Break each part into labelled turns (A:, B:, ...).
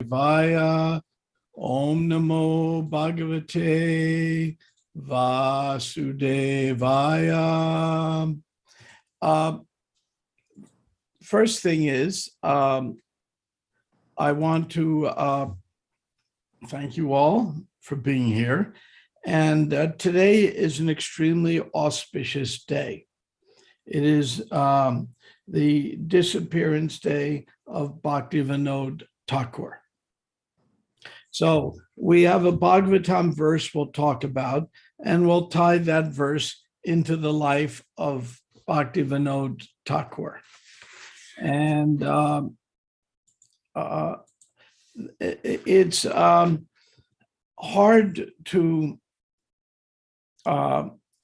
A: Devaya. Om Namo Bhagavate Vasudevaya. First thing is, I want to thank you all for being here. And today is an extremely auspicious day. It is the disappearance day of Bhaktivinod Thakur. So we have a Bhagavatam verse we'll talk about, and we'll tie that verse into the life of Bhaktivinod Thakur. And it's hard to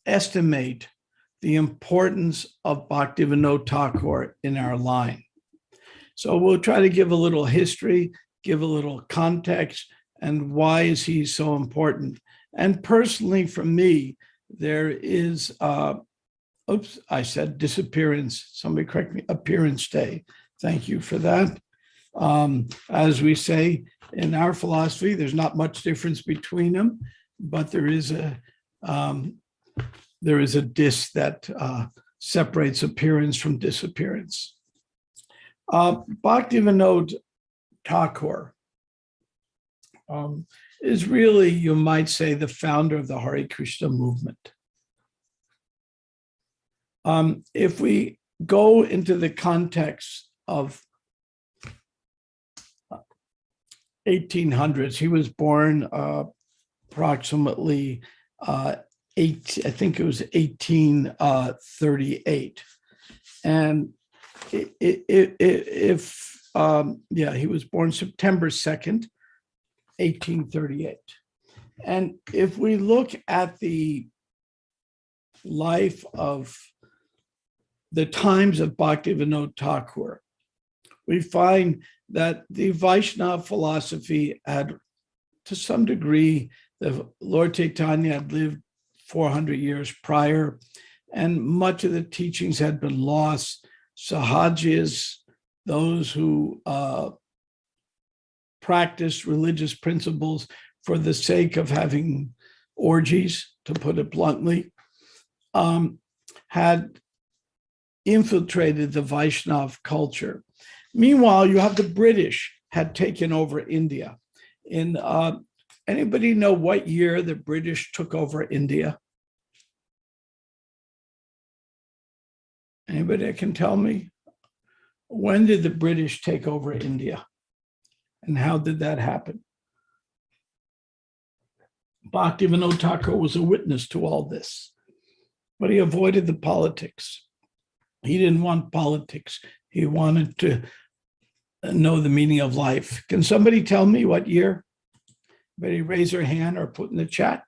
A: estimate the importance of Bhaktivinod Thakur in our line. So we'll try to give a little history, give a little context, and why is he so important. And personally, for me, there is, oops, I said disappearance. Somebody correct me, appearance day. Thank you for that. As we say in our philosophy, there's not much difference between them, but there is a dis that separates appearance from disappearance. Bhaktivinod Thakur is really, you might say, the founder of the Hare Krishna movement. If we go into the context of 1800s, he was born approximately I think it was 1838. And he was born September 2nd, 1838. And if we look at the life of the times of Bhaktivinod Thakur, we find that the Vaishnava philosophy had, to some degree, the Lord Chaitanya had lived 400 years prior, and much of the teachings had been lost. Sahajis, those who practiced religious principles for the sake of having orgies, to put it bluntly, had infiltrated the Vaishnava culture. Meanwhile, you have the British had taken over India. Anybody know what year the British took over India? Anybody that can tell me? When did the British take over India? And how did that happen? Bhaktivinod Thakur was a witness to all this, but he avoided the politics. He didn't want politics. He wanted to know the meaning of life. Can somebody tell me what year? Anybody raise their hand or put in the chat?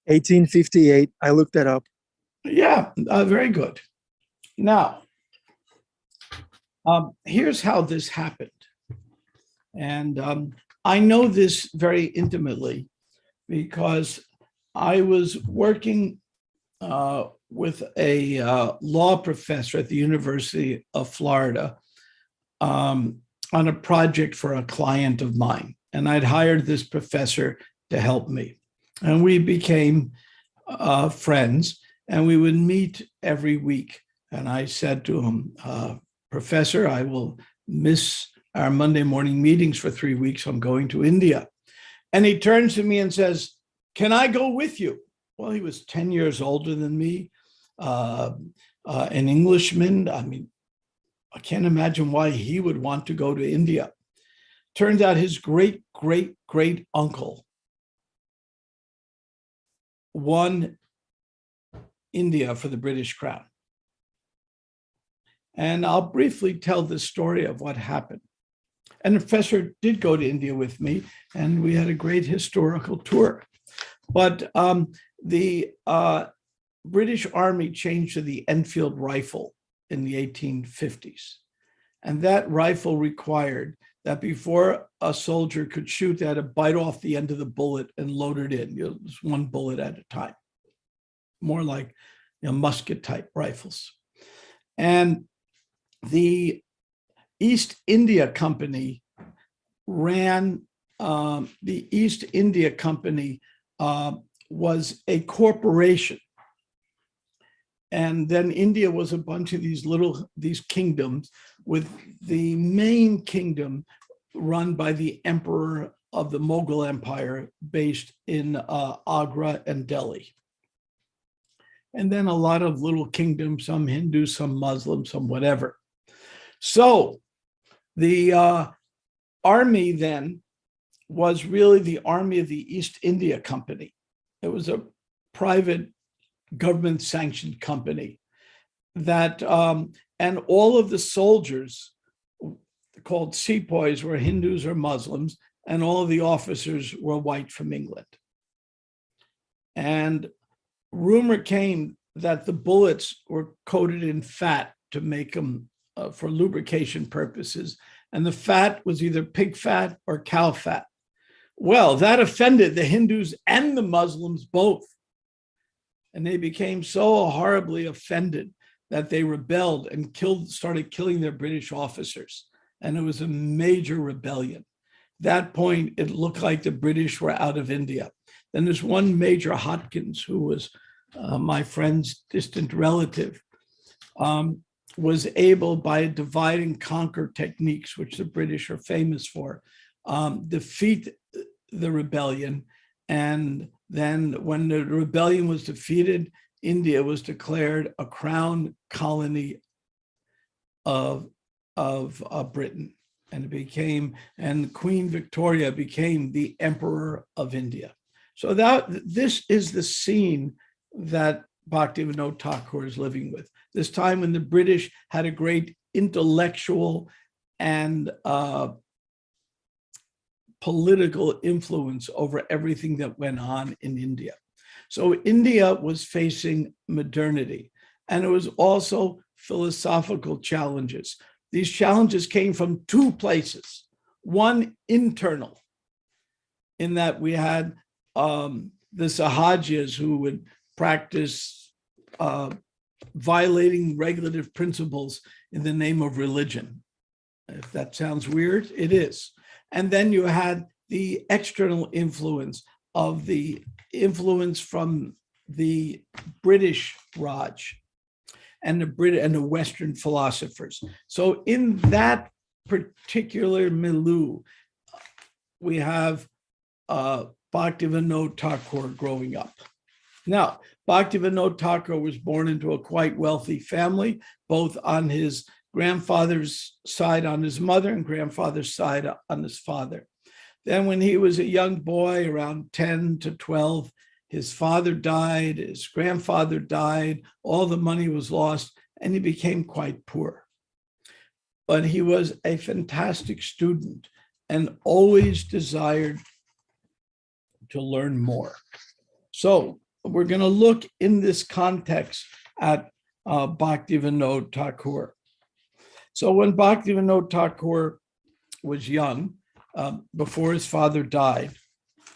B: 1858. I looked that up.
A: Yeah, very good. Now, here's how this happened. And I know this very intimately because I was working with a law professor at the University of Florida on a project for a client of mine. And I'd hired this professor to help me. And we became friends, and we would meet every week. And I said to him, Professor, I will miss our Monday morning meetings for 3 weeks. I'm going to India. And he turns to me and says, can I go with you? Well, he was 10 years older than me, an Englishman. I mean, I can't imagine why he would want to go to India. Turns out his great, great, great uncle won India for the British Crown. And I'll briefly tell the story of what happened. And the professor did go to India with me, and we had a great historical tour. But the British Army changed to the Enfield rifle in the 1850s. And that rifle required that before a soldier could shoot, they had to bite off the end of the bullet and load it in. Just one bullet at a time, more like musket type rifles. And the East India Company ran the East India Company, was a corporation. And then India was a bunch of these kingdoms, with the main kingdom run by the emperor of the Mughal Empire, based in Agra and Delhi. And then a lot of little kingdoms, some Hindu, some Muslim, some whatever. So the army then was really the army of the East India Company. It was a private government sanctioned company that, and all of the soldiers called sepoys were Hindus or Muslims, and all of the officers were white from England. And rumor came that the bullets were coated in fat to make them for lubrication purposes. And the fat was either pig fat or cow fat. Well, that offended the Hindus and the Muslims both. And they became so horribly offended that they rebelled and started killing their British officers. And it was a major rebellion. At that point, it looked like the British were out of India. Then there's one Major Hopkins, who was my friend's distant relative, was able, by divide and conquer techniques, which the British are famous for, defeat the rebellion. And then when the rebellion was defeated, India was declared a crown colony of Britain. And it became, and Queen Victoria became the Emperor of India. So this is the scene that Bhaktivinod Thakur is living with. This time when the British had a great intellectual and political influence over everything that went on in India. So India was facing modernity, and it was also philosophical challenges. These challenges came from two places. One, internal, in that we had the Sahajas who would practice violating regulative principles in the name of religion. If that sounds weird, it is. And then you had the external influence of the influence from the British Raj and the Western philosophers. So in that particular milieu, we have Bhaktivinod Thakur growing up. Now, Bhaktivinod Thakur was born into a quite wealthy family, both on his grandfather's side on his mother and grandfather's side on his father. Then when he was a young boy, around 10 to 12, his father died, his grandfather died, all the money was lost, and he became quite poor. But he was a fantastic student and always desired to learn more. So we're going to look in this context at Bhaktivinod Thakur. So when Bhaktivinod Thakur was young, before his father died,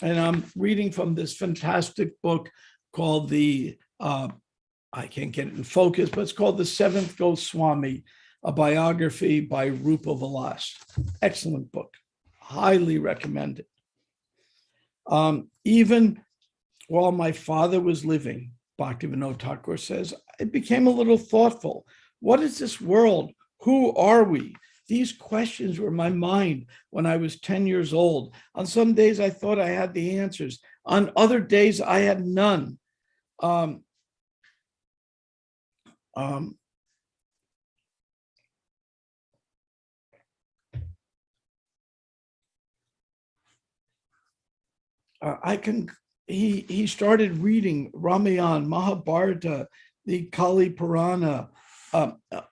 A: and I'm reading from this fantastic book called I can't get it in focus, but it's called The Seventh Goswami, a biography by Rupa Vilas. Excellent book, highly recommended. Even while my father was living, Bhaktivinod Thakur says, I became a little thoughtful. What is this world? Who are we? These questions were in my mind when I was 10 years old. On some days, I thought I had the answers. On other days, I had none. He started reading Ramayana, Mahabharata, the Kali Purana,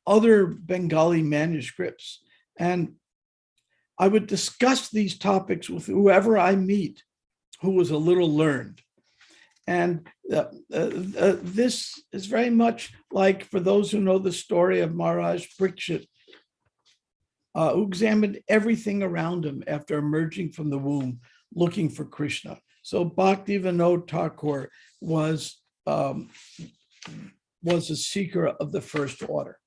A: other Bengali manuscripts. And I would discuss these topics with whoever I meet who was a little learned. And this is very much like, for those who know the story of Maharaj Parikshit, who examined everything around him after emerging from the womb, looking for Krishna. So Bhaktivinod Thakur was a seeker of the first order.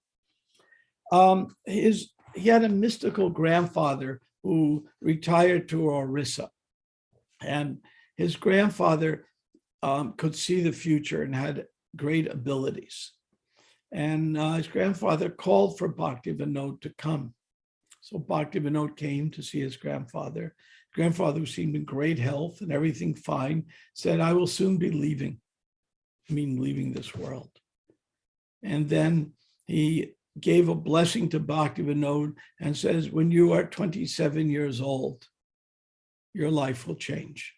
A: He had a mystical grandfather who retired to Orissa. And his grandfather could see the future and had great abilities. And his grandfather called for Bhaktivinod to come. So Bhaktivinod came to see his grandfather. Grandfather, who seemed in great health and everything fine, said, I will soon be leaving this world. And then he gave a blessing to Bhaktivinod and says, when you are 27 years old, your life will change.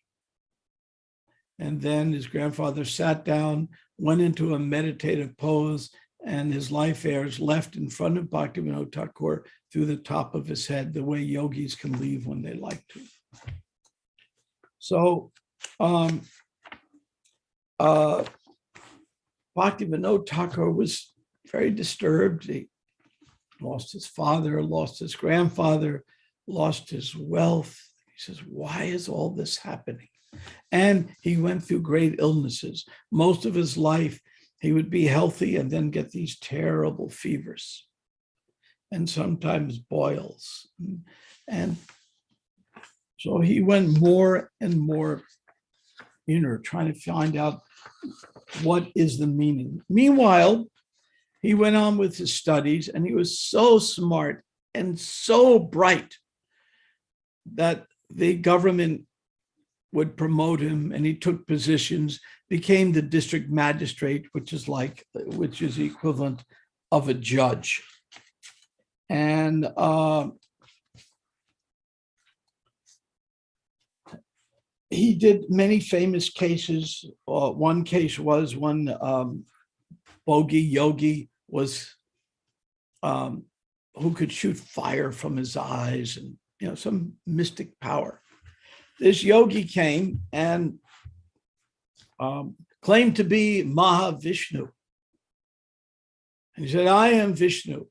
A: And then his grandfather sat down, went into a meditative pose, and his life heirs left in front of Bhaktivinod Thakur through the top of his head, the way yogis can leave when they like to. So Bhaktivinod Thakur was very disturbed. He lost his father, lost his grandfather, lost his wealth. He says, why is all this happening? And he went through great illnesses. Most of his life, he would be healthy and then get these terrible fevers and sometimes boils. And so he went more and more inner, trying to find out what is the meaning. Meanwhile, he went on with his studies, and he was so smart and so bright that the government would promote him, and he took positions, became the district magistrate, which is the equivalent of a judge. And he did many famous cases. One case was one bogey yogi was who could shoot fire from his eyes, and some mystic power. This yogi came and claimed to be Mahavishnu. He said, I am Vishnu.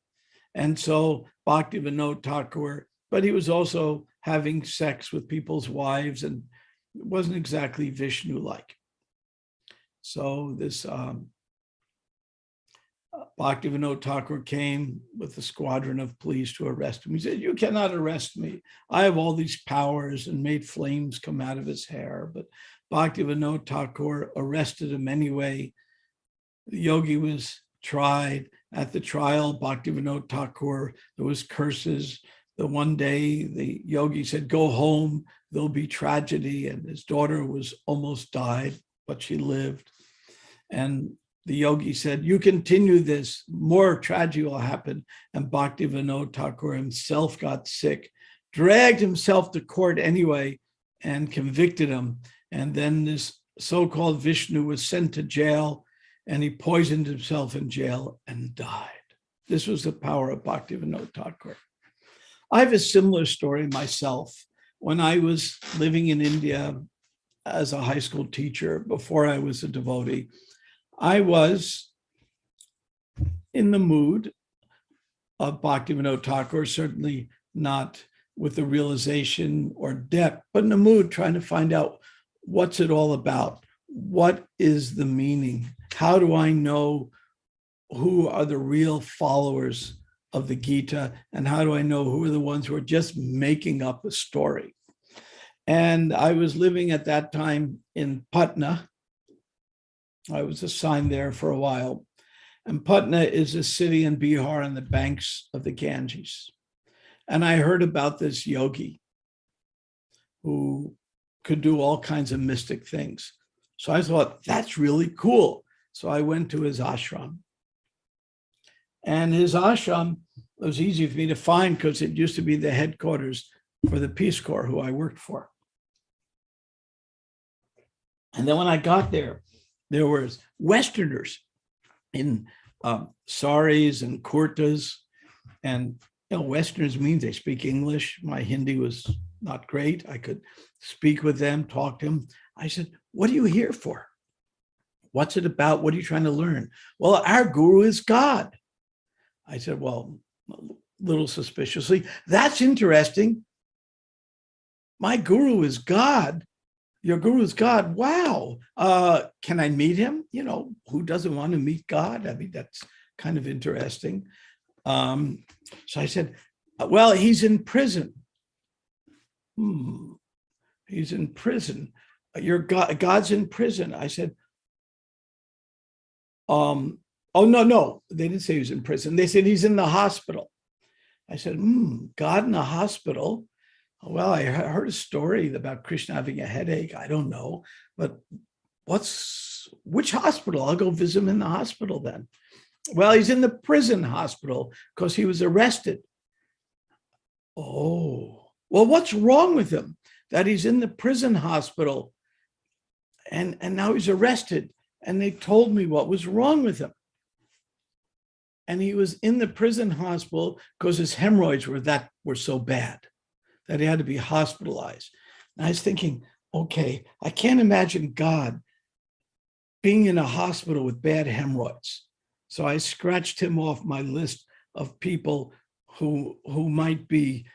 A: And so Bhaktivinod Thakur, but he was also having sex with people's wives, and it wasn't exactly Vishnu-like. So this Bhaktivinod Thakur came with a squadron of police to arrest him. He said, you cannot arrest me. I have all these powers, and made flames come out of his hair. But Bhaktivinod Thakur arrested him anyway. The yogi was tried. At the trial, Bhaktivinod Thakur, there was curses. The one day the yogi said, go home, there'll be tragedy. And his daughter was almost died, but she lived. And the yogi said, you continue this, more tragedy will happen. And Bhaktivinod Thakur himself got sick, dragged himself to court anyway, and convicted him. And then this so-called Vishnu was sent to jail, and he poisoned himself in jail and died. This was the power of Bhaktivinod Thakur. I have a similar story myself. When I was living in India as a high school teacher, before I was a devotee, I was in the mood of Bhaktivinod Thakur, certainly not with the realization or depth, but in the mood trying to find out, what's it all about? What is the meaning? How do I know who are the real followers of the Gita? And how do I know who are the ones who are just making up a story? And I was living at that time in Patna. I was assigned there for a while. And Patna is a city in Bihar on the banks of the Ganges. And I heard about this yogi who could do all kinds of mystic things. So I thought, that's really cool. So I went to his ashram. And his ashram was easy for me to find because it used to be the headquarters for the Peace Corps, who I worked for. And then when I got there, there was Westerners in saris and kurtas. And Westerners means they speak English. My Hindi was not great. I could speak with them, talk to them. I said, what are you here for? What's it about? What are you trying to learn? Well, our guru is God. I said, well, a little suspiciously, that's interesting. My guru is God. Your guru is God. Wow. Can I meet him? Who doesn't want to meet God? I mean, that's kind of interesting. So I said, well, he's in prison. He's in prison. Your God's in prison. I said, oh, no. They didn't say he was in prison. They said he's in the hospital. I said, God in the hospital? Well, I heard a story about Krishna having a headache. I don't know, but which hospital? I'll go visit him in the hospital then. Well, he's in the prison hospital because he was arrested. Oh, well, what's wrong with him that he's in the prison hospital and now he's arrested? And they told me what was wrong with him. And he was in the prison hospital because his hemorrhoids were so bad that he had to be hospitalized. And I was thinking, okay, I can't imagine God being in a hospital with bad hemorrhoids. So I scratched him off my list of people who might be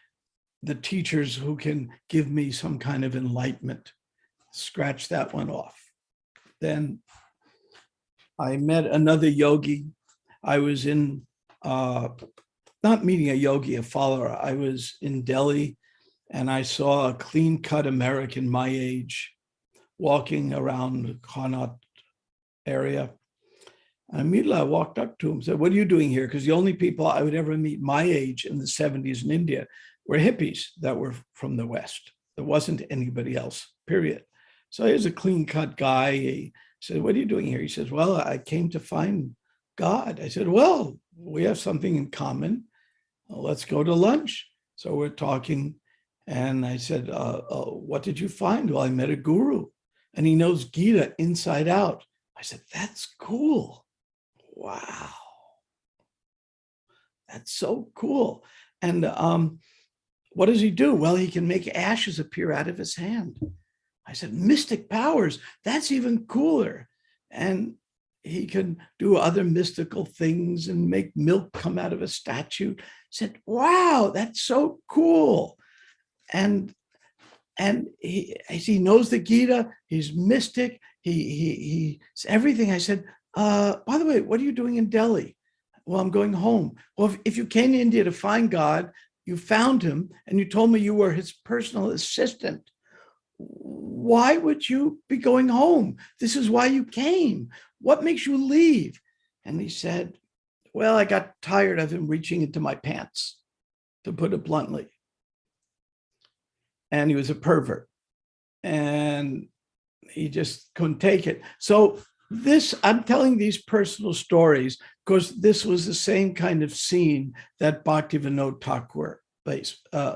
A: the teachers who can give me some kind of enlightenment. Scratch that one off. Then I met another yogi. I was in, not meeting a yogi, a follower. I was in Delhi and I saw a clean-cut American my age walking around the Connaught area. And immediately I walked up to him and said, what are you doing here? Because the only people I would ever meet my age in the 70s in India were hippies that were from the West. There wasn't anybody else, period. So here's a clean-cut guy. He said, what are you doing here? He says, well, I came to find God. I said, well, we have something in common. Well, let's go to lunch. So we're talking. And I said, what did you find? Well, I met a guru and he knows Gita inside out. I said, that's cool. Wow. That's so cool. And what does he do? Well, he can make ashes appear out of his hand. I said, mystic powers, that's even cooler. And he can do other mystical things and make milk come out of a statue. I said, wow, that's so cool. And he knows the Gita, he's mystic, he's everything. I said, by the way, what are you doing in Delhi? Well, I'm going home. Well, if you came to India to find God, you found him and you told me you were his personal assistant. Why would you be going home? This is why you came. What makes you leave? And he said, well, I got tired of him reaching into my pants, to put it bluntly. And he was a pervert and he just couldn't take it. So I'm telling these personal stories because this was the same kind of scene that Bhaktivinod Thakur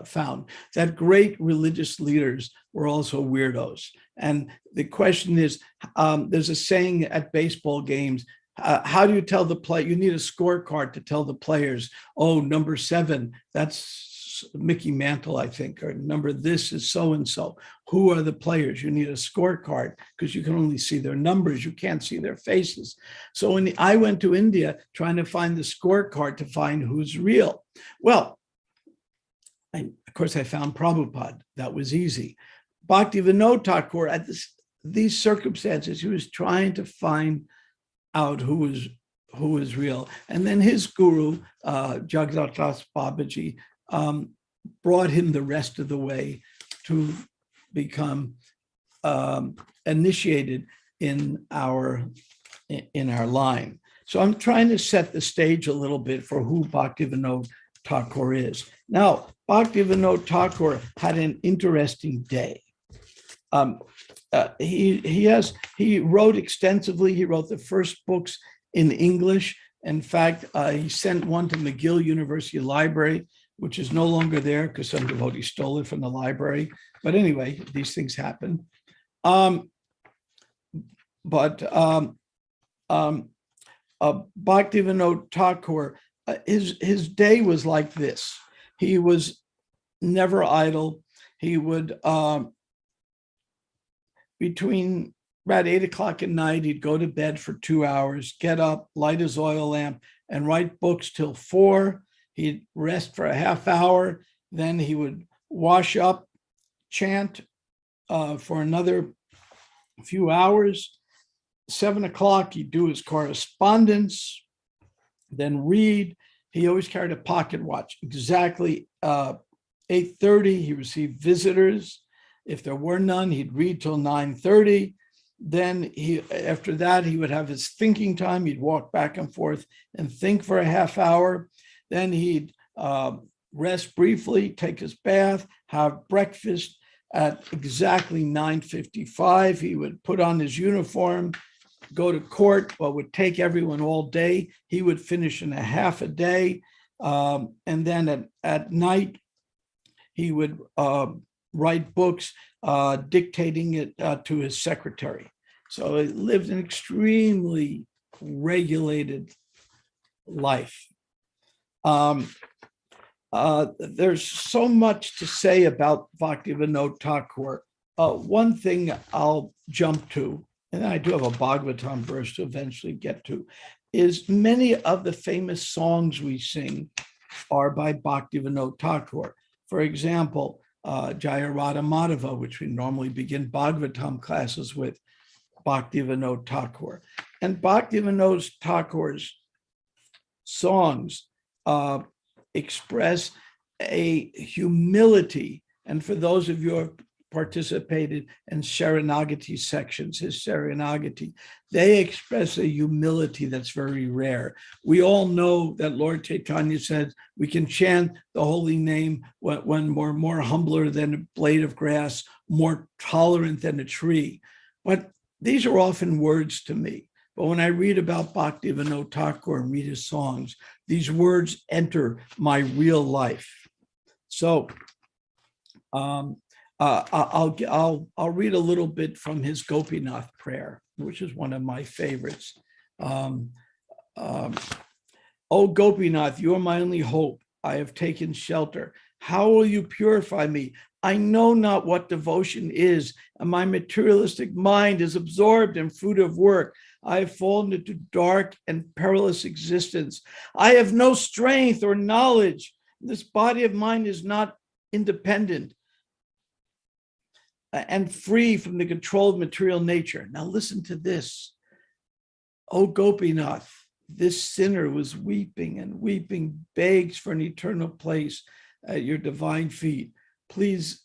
A: found, that great religious leaders were also weirdos. And the question is, there's a saying at baseball games, how do you tell the player? You need a scorecard to tell the players, oh, number 7, that's Mickey Mantle, I think, or number this is so-and-so. Who are the players? You need a scorecard because you can only see their numbers. You can't see their faces. So when I went to India trying to find the scorecard to find who's real. Well, of course, I found Prabhupada. That was easy. Bhaktivinod Thakur, at these circumstances, he was trying to find out who was real. And then his guru, Jagdatas Babaji, brought him the rest of the way to become initiated in our line. So I'm trying to set the stage a little bit for who Bhaktivinod Thakur is. Now, Bhaktivinod Thakur had an interesting day. He wrote extensively. He wrote the first books in English. In fact, he sent one to McGill University Library, which is no longer there because some devotee stole it from the library. But anyway, these things happen. Bhaktivinod Thakur, his day was like this. He was never idle. He would, between about 8 o'clock at night, he'd go to bed for 2 hours, get up, light his oil lamp, and write books till 4. He'd rest for a half hour. Then he would wash up, chant for another few hours. 7 o'clock, he'd do his correspondence, then read. He always carried a pocket watch, exactly 8:30, he received visitors. If there were none, he'd read till 9:30. Then after that, he would have his thinking time. He'd walk back and forth and think for a half hour. Then he'd rest briefly, take his bath, have breakfast. At exactly 9:55, he would put on his uniform, go to court, what would take everyone all day. He would finish in a half a day. And then at night, he would write books, dictating it to his secretary. So he lived an extremely regulated life. There's so much to say about Bhaktivinod Thakur. One thing I'll jump to, and I do have a Bhagavatam verse to eventually get to, is many of the famous songs we sing are by Bhaktivinod Thakur. For example, Jaya Radha Madhava, which we normally begin Bhagavatam classes with, Bhaktivinod Thakur. And Bhaktivinod Thakur's songs express a humility. And for those of you who have participated in Sharanagati sections, his Sharanagati, they express a humility that's very rare. We all know that Lord Chaitanya said we can chant the holy name when we're more humbler than a blade of grass, more tolerant than a tree. But these are often words to me. But when I read about Bhaktivinod Thakur and read his songs, these words enter my real life. So I'll read a little bit from his Gopinath prayer, which is one of my favorites. O Gopinath, you are my only hope. I have taken shelter. How will you purify me? I know not what devotion is, and my materialistic mind is absorbed in fruit of work. I have fallen into dark and perilous existence. I have no strength or knowledge. This body of mine is not independent and free from the control of material nature. Now listen to this. O Gopinath, this sinner was weeping and weeping, begs for an eternal place at your divine feet. Please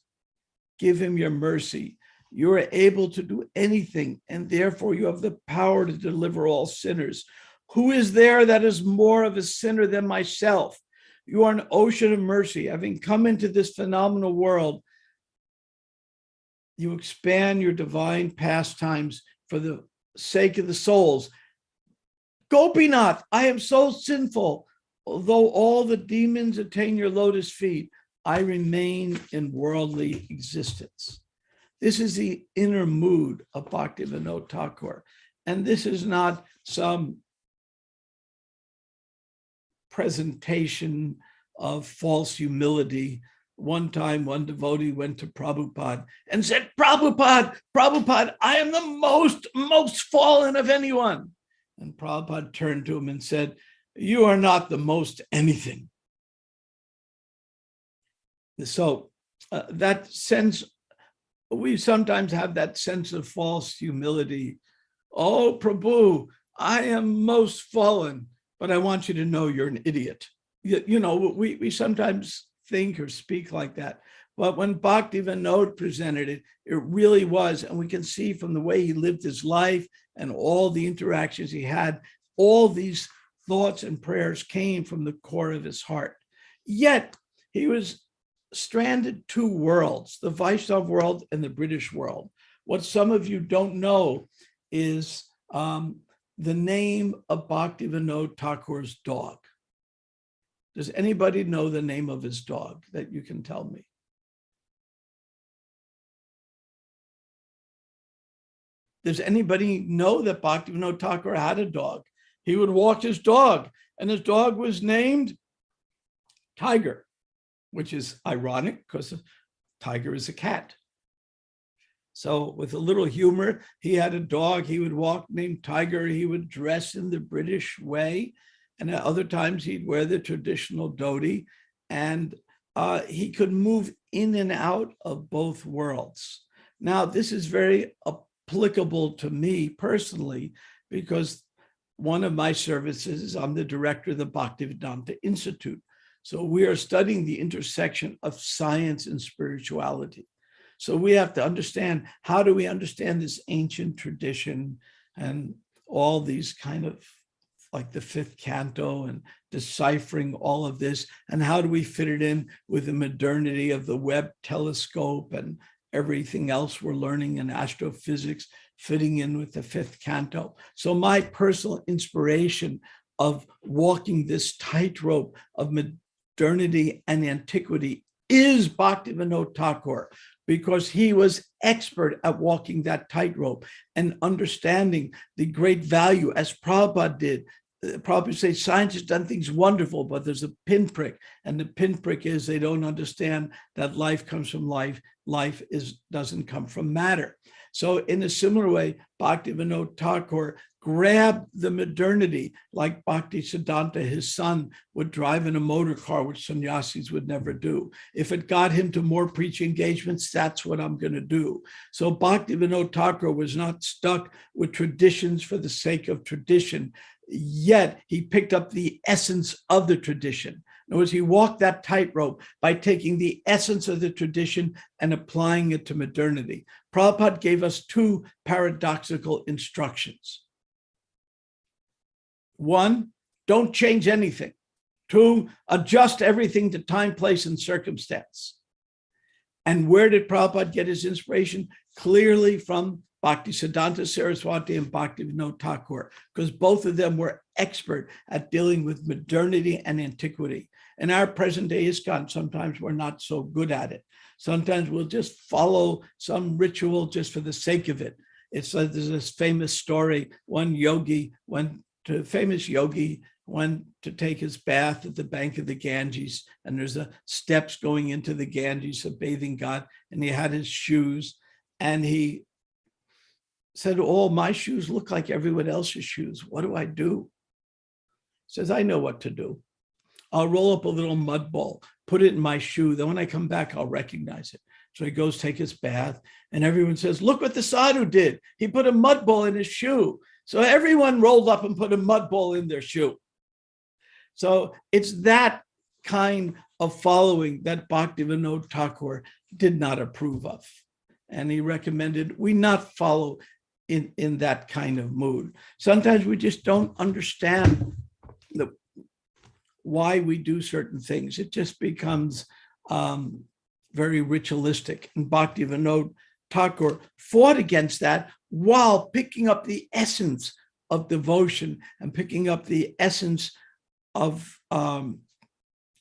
A: give him your mercy. You are able to do anything, and therefore you have the power to deliver all sinners. Who is there that is more of a sinner than myself? You are an ocean of mercy. Having come into this phenomenal world, you expand your divine pastimes for the sake of the souls. Gopinath, I am so sinful. Although all the demons attain your lotus feet, I remain in worldly existence. This is the inner mood of Bhaktivinod Thakur. And this is not some presentation of false humility. One time, one devotee went to Prabhupada and said, Prabhupada, I am the most fallen of anyone. And Prabhupada turned to him and said, you are not the most anything. So that sense, we sometimes have that sense of false humility. Oh, Prabhu, I am most fallen, but I want you to know you're an idiot. You know, we sometimes think or speak like that. But when Bhaktivinod presented it, it really was. And we can see from the way he lived his life and all the interactions he had, all these thoughts and prayers came from the core of his heart. Yet he was stranded two worlds, the Vaishnava world and the British world. What some of you don't know is the name of Bhaktivinod Thakur's dog. Does anybody know the name of his dog that you can tell me? Does anybody know that Bhaktivinod Thakur had a dog? He would walk his dog, and his dog was named Tiger, which is ironic because a tiger is a cat. So with a little humor, he had a dog he would walk named Tiger. He would dress in the British way. And at other times he'd wear the traditional dhoti. And he could move in and out of both worlds. Now, this is very applicable to me personally, because one of my services, I'm the director of the Bhaktivedanta Institute. So we are studying the intersection of science and spirituality. So we have to understand, how do we understand this ancient tradition and all these kind of, like the fifth canto, and deciphering all of this, and how do we fit it in with the modernity of the Webb telescope and everything else we're learning in astrophysics, fitting in with the fifth canto. So my personal inspiration of walking this tightrope of modernity and antiquity is Bhaktivinod Thakur, because he was expert at walking that tightrope and understanding the great value, as Prabhupada did. Prabhupada say science has done things wonderful, but there's a pinprick, and the pinprick is they don't understand that life comes from life. Life doesn't come from matter. So in a similar way, Bhaktivinod Thakur grabbed the modernity, like Bhakti Siddhanta, his son, would drive in a motor car, which sannyasis would never do. If it got him to more preaching engagements, that's what I'm going to do. So Bhaktivinod Thakur was not stuck with traditions for the sake of tradition, yet he picked up the essence of the tradition. In other words, he walked that tightrope by taking the essence of the tradition and applying it to modernity. Prabhupada gave us two paradoxical instructions. One, don't change anything. Two, adjust everything to time, place, and circumstance. And where did Prabhupada get his inspiration? Clearly from Bhakti Siddhanta Saraswati and Bhaktivinod Thakur, because both of them were expert at dealing with modernity and antiquity. In our present day ISKCON, sometimes we're not so good at it. Sometimes we'll just follow some ritual just for the sake of it. It's like there's this famous story, famous yogi went to take his bath at the bank of the Ganges, and there's steps going into the Ganges, a bathing god, and he had his shoes, and he said, "Oh, my shoes look like everyone else's shoes. What do I do?" He says, "I know what to do. I'll roll up a little mud ball, put it in my shoe. Then when I come back, I'll recognize it." So he goes take his bath, and everyone says, "Look what the sadhu did. He put a mud ball in his shoe." So everyone rolled up and put a mud ball in their shoe. So it's that kind of following that Bhaktivinod Thakur did not approve of. And he recommended we not follow in that kind of mood. Sometimes we just don't understand why we do certain things. It just becomes very ritualistic. And Bhaktivinod Thakur fought against that while picking up the essence of devotion and picking up the essence of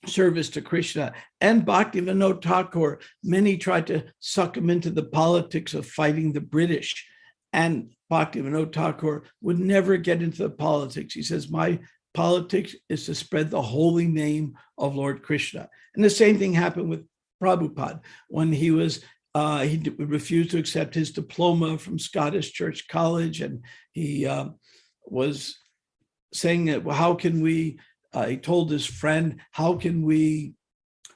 A: service to Krishna. And Bhaktivinod Thakur, many tried to suck him into the politics of fighting the British. And Bhaktivinod Thakur would never get into the politics. He says, "My politics is to spread the holy name of Lord Krishna." And the same thing happened with Prabhupada when he refused to accept his diploma from Scottish Church College. And he was saying that, well, how can we, he told his friend, how can we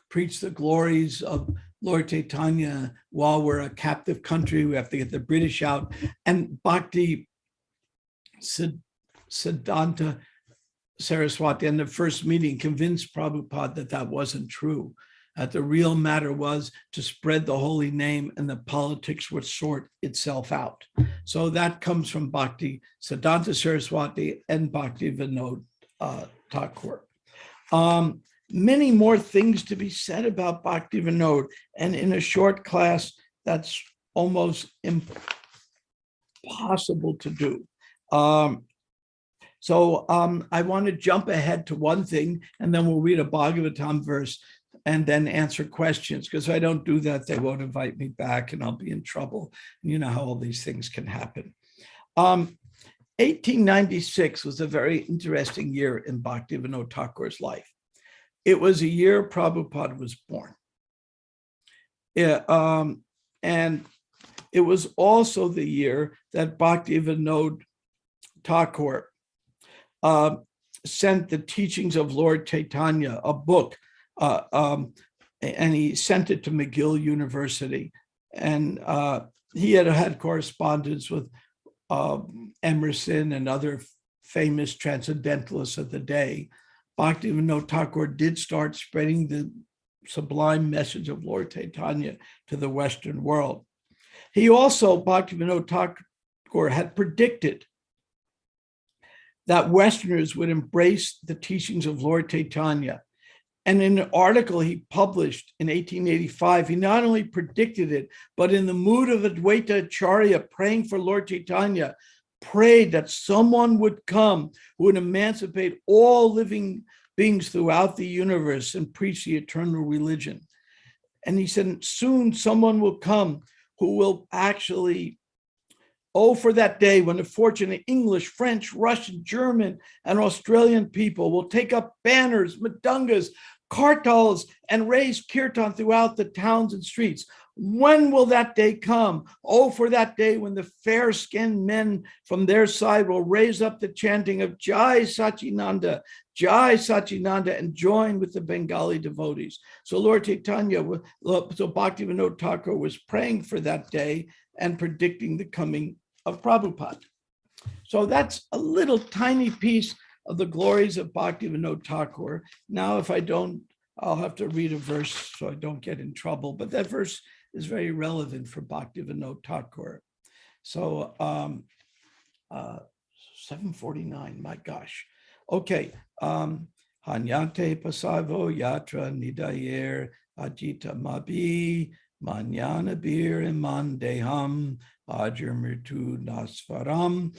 A: preach the glories of Lord Chaitanya while we're a captive country? We have to get the British out. And Bhakti Siddhanta Saraswati in the first meeting convinced Prabhupada that that wasn't true, that the real matter was to spread the holy name, and the politics would sort itself out. So that comes from Bhakti Siddhanta Saraswati and Bhaktivinod Thakur. Many more things to be said about Bhaktivinod, and in a short class, that's almost impossible to do. So I want to jump ahead to one thing, and then we'll read a Bhagavatam verse and then answer questions, because if I don't do that, they won't invite me back and I'll be in trouble. You know how all these things can happen. 1896 was a very interesting year in Bhaktivinod Thakur's life. It was a year Prabhupada was born. And it was also the year that Bhaktivinod Thakur sent the teachings of Lord Chaitanya, a book, and he sent it to McGill University. And he had correspondence with Emerson and other famous transcendentalists of the day. Bhaktivinod Thakur did start spreading the sublime message of Lord Chaitanya to the Western world. He also, Bhaktivinod Thakur, had predicted that Westerners would embrace the teachings of Lord Chaitanya. And in an article he published in 1885, he not only predicted it, but in the mood of Advaita Acharya, praying for Lord Chaitanya, prayed that someone would come who would emancipate all living beings throughout the universe and preach the eternal religion. And he said, soon someone will come who will actually, oh, for that day when the fortunate English, French, Russian, German, and Australian people will take up banners, madungas, kartals, and raise kirtan throughout the towns and streets. When will that day come? Oh, for that day when the fair-skinned men from their side will raise up the chanting of Jai Sachinanda, and join with the Bengali devotees. So Lord Chaitanya, so Bhaktivinod Thakur was praying for that day and predicting the coming of Prabhupada. So that's a little tiny piece of the glories of Bhaktivinod Thakur. Now, if I don't, I'll have to read a verse so I don't get in trouble, but that verse is very relevant for Bhaktivinod Thakur. So 749, my gosh. Okay. Hanyate pasavo yatra nidayer ajita mabi manyana bir iman deham ajir mirtu nasvaram.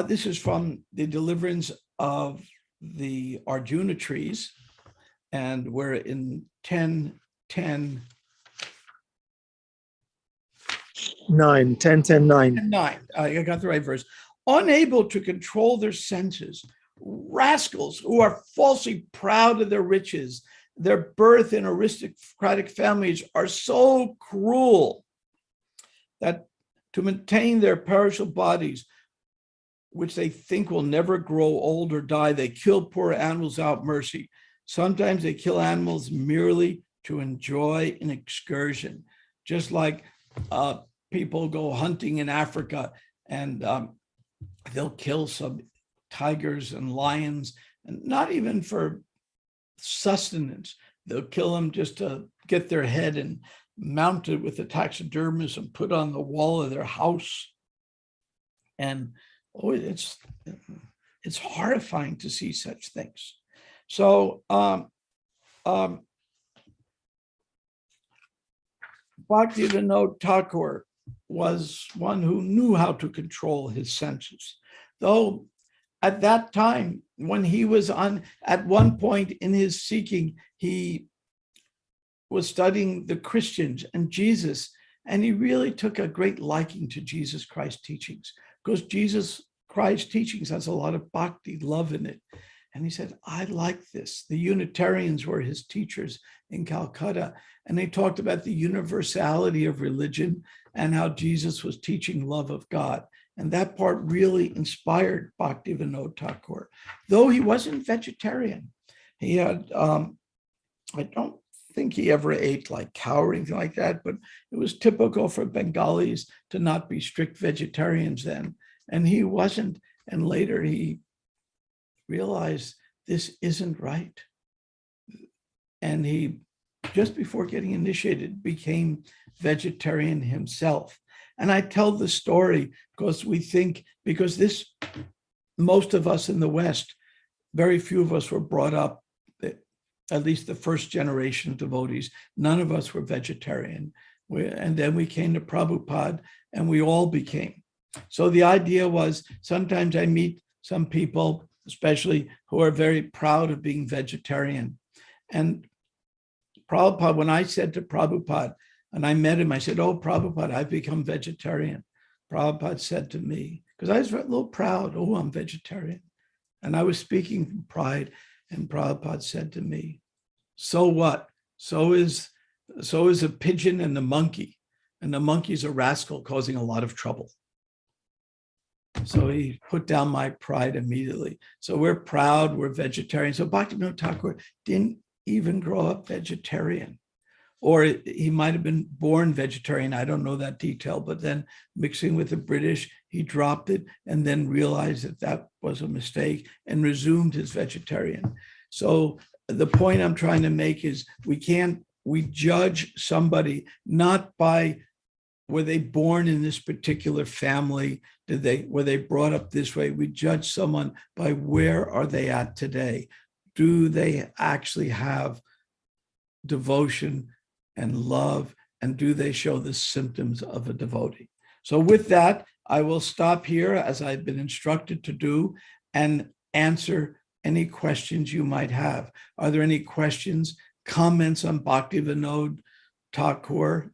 A: This is from the deliverance of the Arjuna trees, and we're in 10:10.
B: 9, 10, 10, 9.
A: 9. I got the right verse. Unable to control their senses, rascals who are falsely proud of their riches, their birth in aristocratic families, are so cruel that to maintain their perishable bodies, which they think will never grow old or die, they kill poor animals without mercy. Sometimes they kill animals merely to enjoy an excursion, just like people go hunting in Africa and they'll kill some tigers and lions, and not even for sustenance. They'll kill them just to get their head and mount it with a taxidermist and put on the wall of their house. And it's horrifying to see such things. So Bhaktivinod Thakur was one who knew how to control his senses. Though at that time, when he was at one point in his seeking, he was studying the Christians and Jesus, and he really took a great liking to Jesus Christ's teachings, because Jesus Christ's teachings has a lot of bhakti, love in it. And he said, I like this. The Unitarians were his teachers in Calcutta, and they talked about the universality of religion and how Jesus was teaching love of God. And that part really inspired Bhaktivinod Thakur, though he wasn't vegetarian. He had, I don't think he ever ate like cow or anything like that, but it was typical for Bengalis to not be strict vegetarians then. And he wasn't. And later he realized this isn't right. And he, just before getting initiated, became vegetarian himself. And I tell the story because we think, because this, most of us in the West, very few of us were brought up, at least the first generation of devotees, none of us were vegetarian. And then we came to Prabhupada and we all became. So the idea was, sometimes I meet some people, especially who are very proud of being vegetarian. And Prabhupada, when I said to Prabhupada, and I met him, I said, oh, Prabhupada, I've become vegetarian. Prabhupada said to me, because I was a little proud, oh, I'm vegetarian. And I was speaking from pride, and Prabhupada said to me, so what? So is a pigeon and the monkey. And the monkey's a rascal causing a lot of trouble. So he put down my pride immediately. So we're proud, we're vegetarian. So Bhaktivinod Thakur didn't even grow up vegetarian. Or he might have been born vegetarian. I don't know that detail, but then mixing with the British, he dropped it and then realized that that was a mistake and resumed his vegetarian. So the point I'm trying to make is we judge somebody not by were they born in this particular family? Were they brought up this way? We judge someone by where are they at today? Do they actually have devotion and love? And do they show the symptoms of a devotee? So with that, I will stop here as I've been instructed to do and answer any questions you might have. Are there any questions, comments on Bhaktivinod Thakur,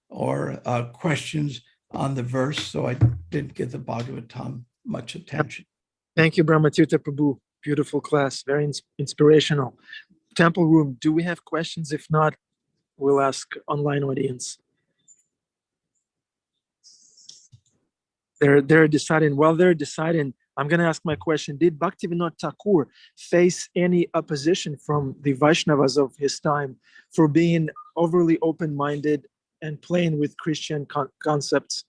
A: or questions on the verse? So I didn't give the Bhagavatam much attention.
B: Thank you, Brahmatirtha Prabhu. Beautiful class, very inspirational. Temple room, do we have questions? If not, we'll ask online audience. They're deciding. While they're deciding, I'm going to ask my question. Did Bhaktivinod Thakur face any opposition from the Vaishnavas of his time for being overly open-minded and playing with Christian concepts?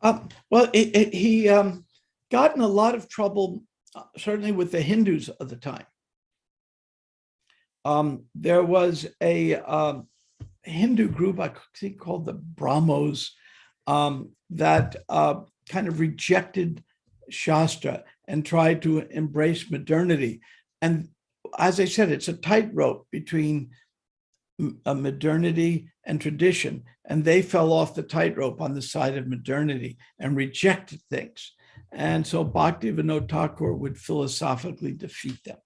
A: Well, he got in a lot of trouble, certainly with the Hindus of the time. There was a Hindu group, I think called the Brahmos, that kind of rejected Shastra and tried to embrace modernity. And as I said, it's a tightrope between modernity and tradition. And they fell off the tightrope on the side of modernity and rejected things. And so Bhaktivinod Thakur would philosophically defeat them.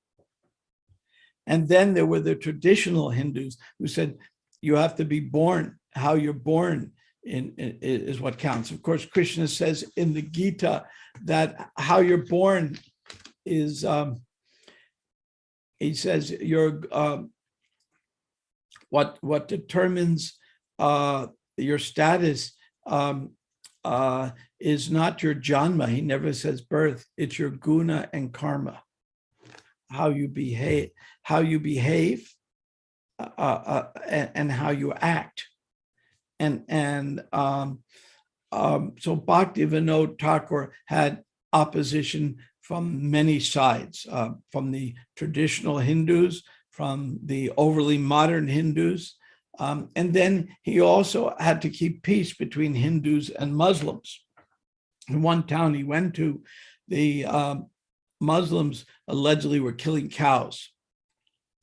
A: And then there were the traditional Hindus who said, you have to be born, how you're born is what counts. Of course, Krishna says in the Gita that how you're born is, he says, what determines your status is not your janma. He never says birth. It's your guna and karma, how you behave, and how you act. And so Bhaktivinod Thakur had opposition from many sides, from the traditional Hindus, from the overly modern Hindus. And then he also had to keep peace between Hindus and Muslims. In one town he went to, the Muslims allegedly were killing cows.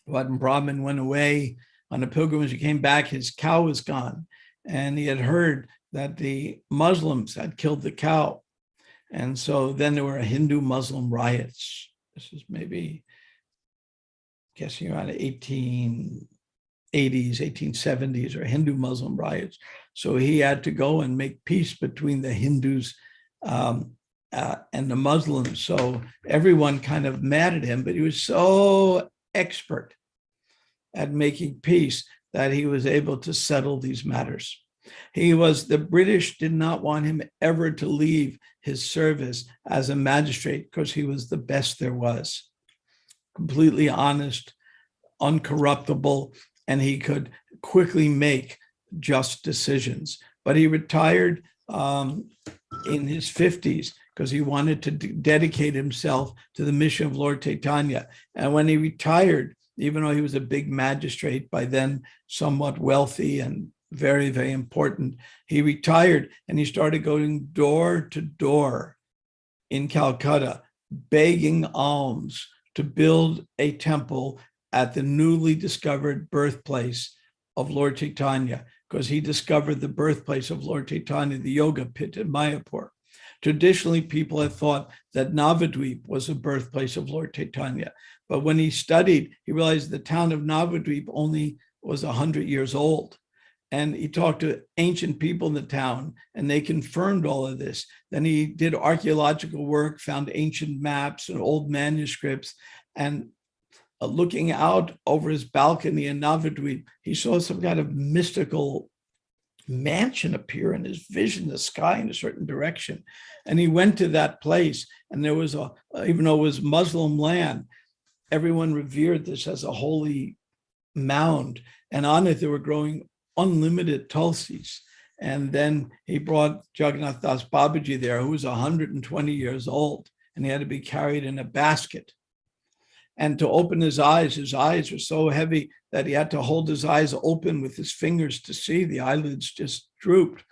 A: One Brahmin went away on a pilgrimage, he came back, his cow was gone. And he had heard that the Muslims had killed the cow. And so then there were Hindu-Muslim riots. This is maybe, guessing around 1880s, 1870s, or Hindu-Muslim riots. So he had to go and make peace between the Hindus and the Muslims. So everyone kind of mad at him, but he was so expert at making peace that he was able to settle these matters. The British did not want him ever to leave his service as a magistrate because he was the best there was. Completely honest, uncorruptible, and he could quickly make just decisions. But he retired in his 50s because he wanted to dedicate himself to the mission of Lord Chaitanya. And when he retired, even though he was a big magistrate, by then somewhat wealthy and very, very important, he retired and he started going door to door in Calcutta, begging alms to build a temple at the newly discovered birthplace of Lord Chaitanya, because he discovered the birthplace of Lord Chaitanya, the yoga pit in Mayapur. Traditionally, people had thought that Navadvip was the birthplace of Lord Chaitanya. But when he studied, he realized the town of Navadvip only was 100 years old. And he talked to ancient people in the town, and they confirmed all of this. Then he did archaeological work, found ancient maps and old manuscripts. And looking out over his balcony in Navadvip, he saw some kind of mystical mansion appear in his vision, the sky in a certain direction. And he went to that place, and there was even though it was Muslim land, everyone revered this as a holy mound. And on it, they were growing unlimited tulsis. And then he brought Jagannath Das Babaji there, who was 120 years old, and he had to be carried in a basket. And to open his eyes were so heavy that he had to hold his eyes open with his fingers to see. The eyelids just drooped.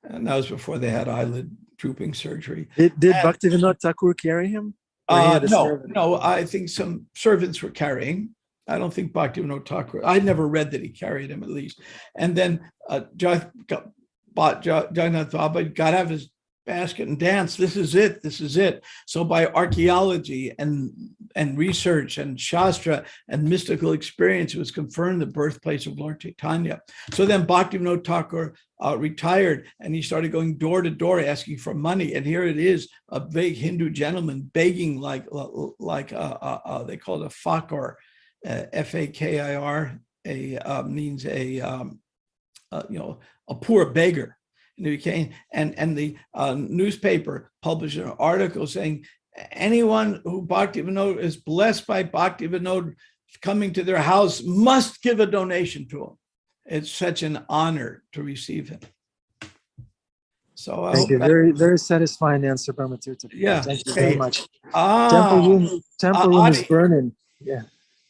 A: And that was before they had eyelid drooping surgery.
B: Did Bhaktivinod Thakur carry him? Or he had a servant?
A: No, I think some servants were carrying. I don't think Bhaktivinod Thakur, I never read that he carried him at least. And then Jagannath Baba got out of his basket and danced. This is it. This is it. So by archaeology and research and Shastra and mystical experience, it was confirmed the birthplace of Lord Chaitanya. So then Bhaktivinod Thakur retired and he started going door to door asking for money. And here it is, a big Hindu gentleman begging like they call it a fakir, Fakir, means a poor beggar. And he became, and the newspaper published an article saying anyone who Bhaktivinod is blessed by Bhaktivinod coming to their house must give a donation to him. It's such an honor to receive him. So
B: thank you. Very, very satisfying answer, Brahmatirtha.
A: Yeah.
B: Thank you very much.
A: Temple
B: room is burning. Yeah.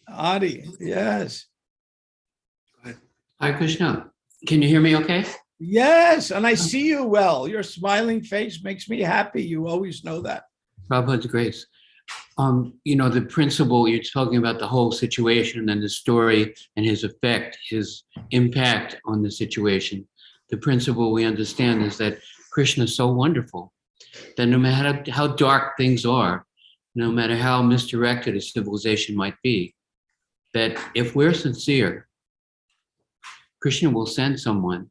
A: Adi, yes.
C: Hi, Krishna. Can you hear me okay?
A: Yes, and I see you well. Your smiling face makes me happy. You always know that.
C: Prabhupada's grace. The principle, you're talking about the whole situation and the story and his effect, his impact on the situation. The principle we understand is that Krishna is so wonderful that no matter how dark things are, no matter how misdirected a civilization might be, that if we're sincere, Krishna will send someone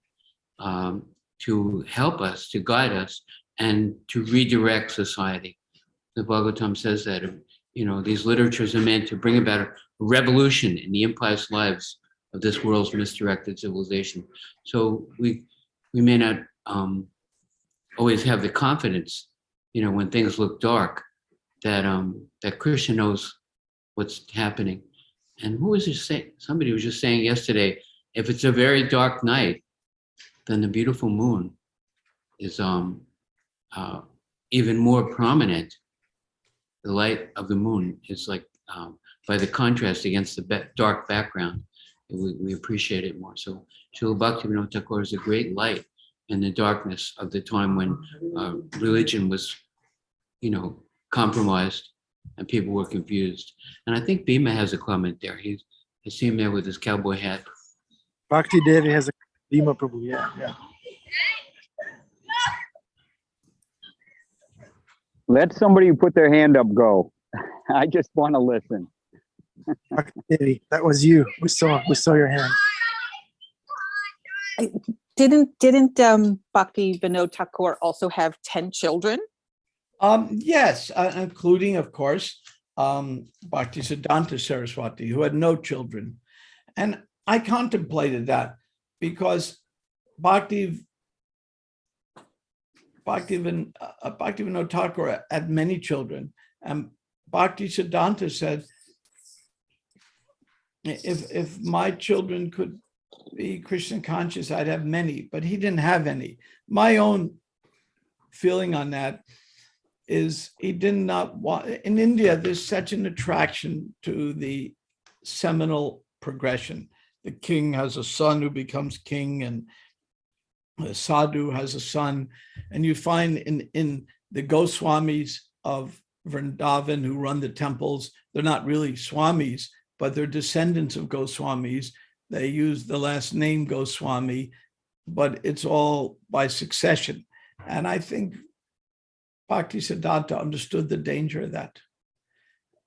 C: to help us, to guide us, and to redirect society. The Bhagavatam says that, these literatures are meant to bring about a revolution in the impious lives of this world's misdirected civilization. So we may not always have the confidence, when things look dark, that Krishna knows what's happening. And who was just saying? Somebody was just saying yesterday, if it's a very dark night, then the beautiful moon is even more prominent. The light of the moon is like, by the contrast against the dark background, we appreciate it more. So Srila Bhaktivinoda Thakur is a great light in the darkness of the time when religion was, compromised and people were confused. And I think Bhima has a comment there. I see him there with his cowboy hat.
B: Bhakti Devi has a Bhima Prabhu, yeah.
D: Let somebody who put their hand up go. I just want to listen.
B: Bhakti Devi, that was you. We saw your hand.
E: Didn't Bhaktivinod Thakur also have 10 children?
A: Yes, including, of course, Bhakti Siddhanta Saraswati, who had no children. And I contemplated that because Bhaktivinod Thakur had many children, and Bhakti Siddhanta said, if my children could be Krishna conscious, I'd have many, but he didn't have any. My own feeling on that is he did not want, in India, there's such an attraction to the seminal progression. The king has a son who becomes king, and the sadhu has a son. And you find in the Goswamis of Vrindavan who run the temples, they're not really swamis, but they're descendants of Goswamis. They use the last name Goswami, but it's all by succession. And I think Bhakti Siddhanta understood the danger of that.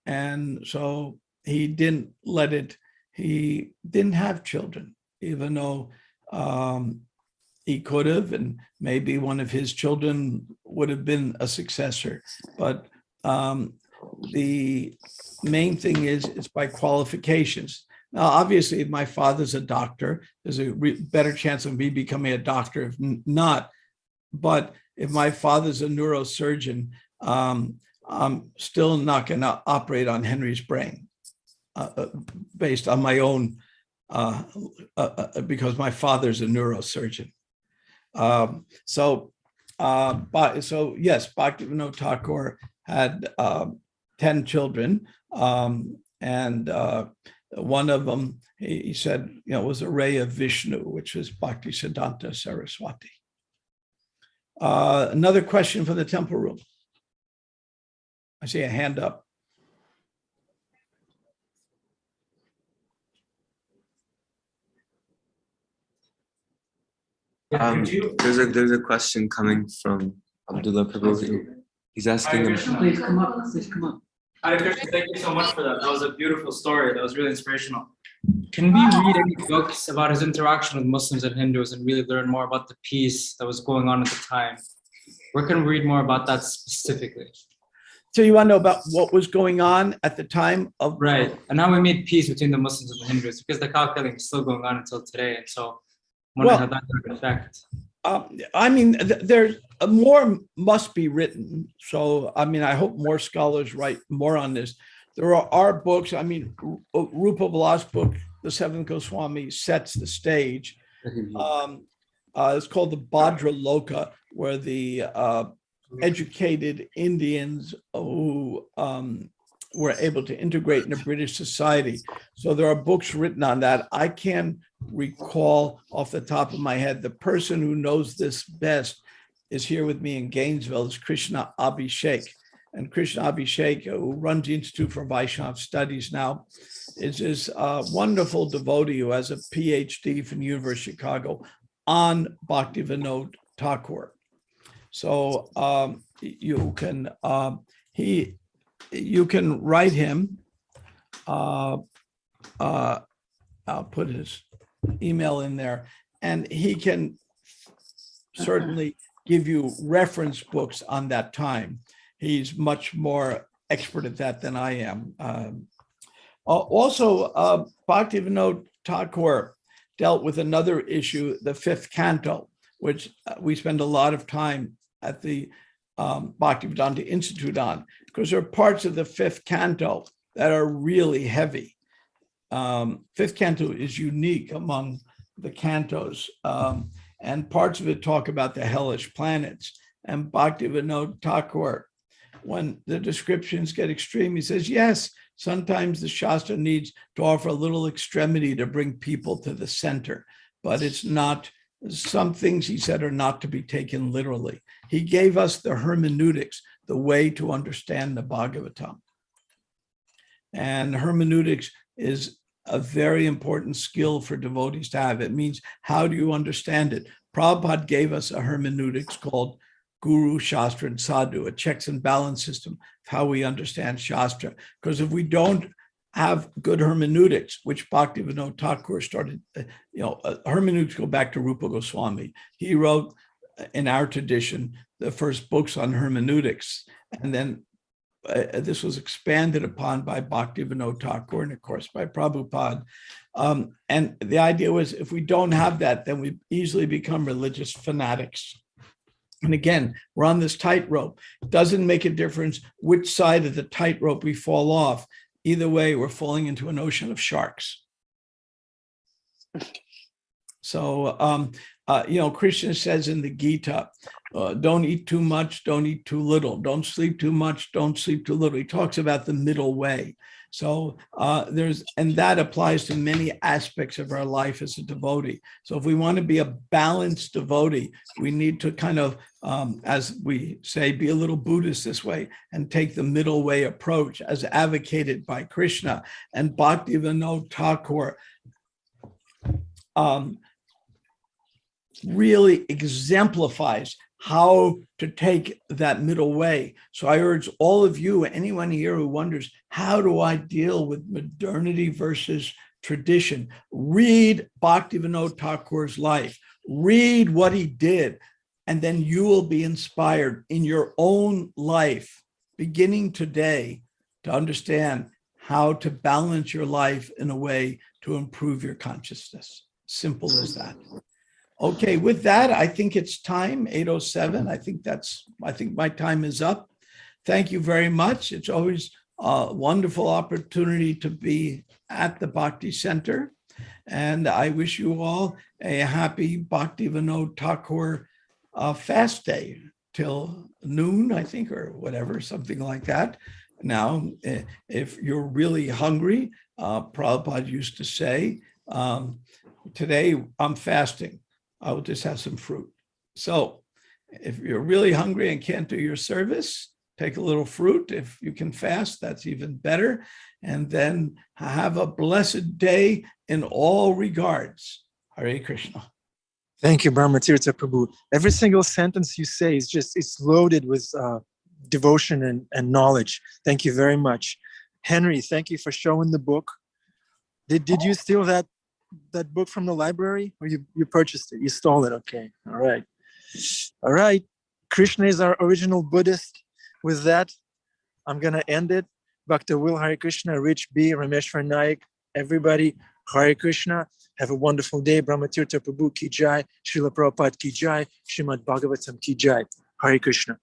A: And so he didn't he didn't have children, even though he could have, and maybe one of his children would have been a successor. But the main thing is it's by qualifications. Now, obviously, if my father's a doctor, there's a better chance of me becoming a doctor if not. But if my father's a neurosurgeon, I'm still not going to operate on Henry's brain based on my own, because my father's a neurosurgeon. So yes, Bhaktivinoda Thakur had 10 children. And one of them, he said, was a ray of Vishnu, which was Bhaktisiddhanta Saraswati. Another question from the temple room. I see a hand up.
F: There's a question coming from Abdullah Prabhu. He's asking him.
G: Please come up. Please come up. Hare Krishna, thank you so much for that. That was a beautiful story. That was really inspirational. Can we read any books about his interaction with Muslims and Hindus and really learn more about the peace that was going on at the time? Where can we read more about that specifically?
A: So you want to know about what was going on at the time of...
G: Right, and how we made peace between the Muslims and the Hindus, because the cow killing is still going on until today. And so I wonder how that would affect.
A: I mean, there's more must be written. So, I mean, I hope more scholars write more on this. There are books. I mean, Rupa Vilas' book, The Seventh Goswami, sets the stage. It's called the Bhadra Loka, where the educated Indians who were able to integrate into British society. So there are books written on that. I can't recall off the top of my head. The person who knows this best is here with me in Gainesville, is Krishna Abhishek. And Krishna Abhishek, who runs the Institute for Vaishnava Studies now, is this wonderful devotee who has a PhD from the University of Chicago on Bhaktivinod Thakur. So you can write him. I'll put his email in there, and he can certainly give you reference books on that time. He's much more expert at that than I am. Also, Bhaktivinod Thakur dealt with another issue, the fifth canto, which we spend a lot of time at the Bhaktivedanta Institute on, because there are parts of the fifth canto that are really heavy. Fifth canto is unique among the cantos, and parts of it talk about the hellish planets. And Bhaktivinod Thakur, when the descriptions get extreme, he says, yes, sometimes the Shastra needs to offer a little extremity to bring people to the center, but it's not, some things he said are not to be taken literally. He gave us the hermeneutics, the way to understand the Bhagavatam. And hermeneutics is a very important skill for devotees to have. It means, how do you understand it? Prabhupada gave us a hermeneutics called Guru, Shastra, and Sadhu, a checks and balance system of how we understand Shastra. Because if we don't have good hermeneutics, which Bhaktivinod Thakur started, hermeneutics go back to Rupa Goswami. He wrote, in our tradition, the first books on hermeneutics. And then this was expanded upon by Bhaktivinod Thakur and, of course, by Prabhupada. And the idea was, if we don't have that, then we easily become religious fanatics. And again, we're on this tightrope. It doesn't make a difference which side of the tightrope we fall off. Either way, we're falling into an ocean of sharks. So, Krishna says in the Gita, don't eat too much, don't eat too little, don't sleep too much, don't sleep too little. He talks about the middle way. So and that applies to many aspects of our life as a devotee. So if we want to be a balanced devotee, we need to kind of, as we say, be a little Buddhist this way and take the middle way approach as advocated by Krishna. And Bhaktivinod Thakur really exemplifies how to take that middle way. So I urge all of you, anyone here who wonders, how do I deal with modernity versus tradition? Read Bhaktivinod Thakur's life, read what he did, and then you will be inspired in your own life, beginning today, to understand how to balance your life in a way to improve your consciousness. Simple as that. Okay, with that, I think it's time, 8:07. I think my time is up. Thank you very much. It's always a wonderful opportunity to be at the Bhakti Center. And I wish you all a happy Bhaktivinod Thakur fast day till noon, I think, or whatever, something like that. Now, if you're really hungry, Prabhupada used to say, today I'm fasting. I will just have some fruit. So if you're really hungry and can't do your service, take a little fruit. If you can fast, that's even better. And then have a blessed day in all regards. Hare Krishna.
B: Thank you, Brahma Tirtha Prabhu. Every single sentence you say is just, it's loaded with devotion and knowledge. Thank you very much. Henry, thank you for showing the book. Did you steal that book from the library, or you purchased it? You stole it. Okay. All right. All right. Krishna is our original Buddhist. With that, I'm going to end it. Bhakta Will, Hare Krishna, Rich B, Rameshwar Naik, everybody, Hare Krishna. Have a wonderful day. Brahma Tirtha Prabhu ki jai, Srila Prabhupada ki jai, Srimad Bhagavatam ki jai. Hare Krishna.